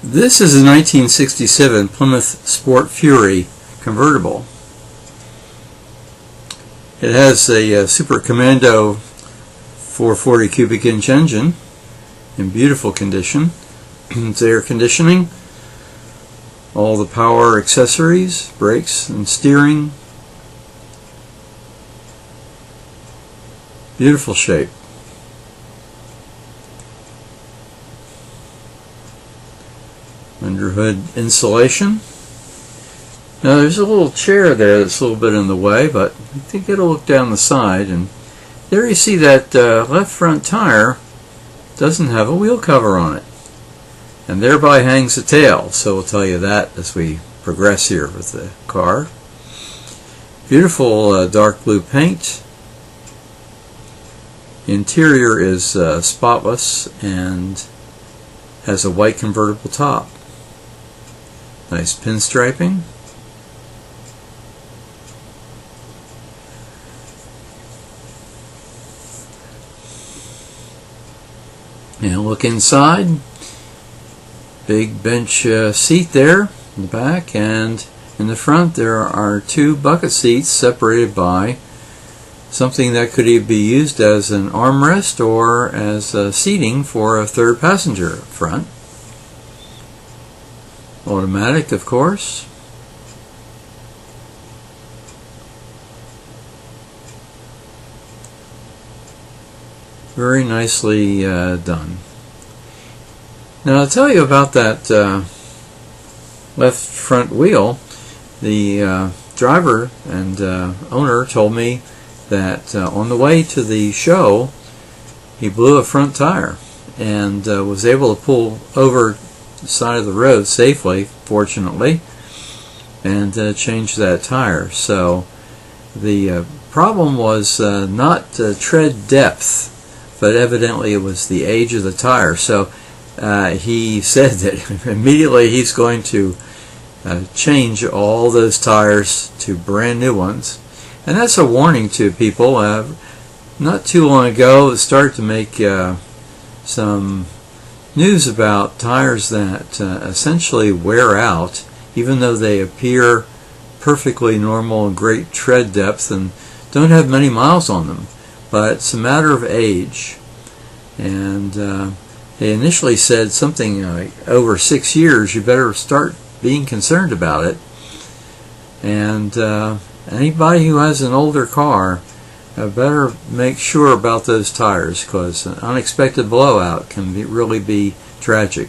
This is a 1967 Plymouth Sport Fury convertible. It has a Super Commando 440 cubic inch engine in beautiful condition. It's air conditioning, all the power accessories, brakes and steering. Beautiful shape. Underhood insulation. Now there's a little chair there that's a little bit in the way, but I think it'll look down the side, and there you see that left front tire doesn't have a wheel cover on it, and thereby hangs the tail, so we'll tell you that as we progress here with the car. Beautiful dark blue paint. Interior is spotless and has a white convertible top. Nice pinstriping. And look inside. Big bench seat there in the back, and in the front there are two bucket seats separated by something that could either be used as an armrest or as seating for a third passenger up front. Automatic, of course. Very nicely done. Now I'll tell you about that left front wheel. The driver and owner told me that on the way to the show he blew a front tire and was able to pull over the side of the road safely, fortunately, and change that tire. So the problem was not tread depth, but evidently it was the age of the tire. So he said that immediately he's going to change all those tires to brand new ones. And that's a warning to people. Not too long ago it started to make some news about tires that essentially wear out, even though they appear perfectly normal and great tread depth and don't have many miles on them. But it's a matter of age. And they initially said something like over 6 years you better start being concerned about it. And anybody who has an older car better make sure about those tires, because an unexpected blowout can really be tragic.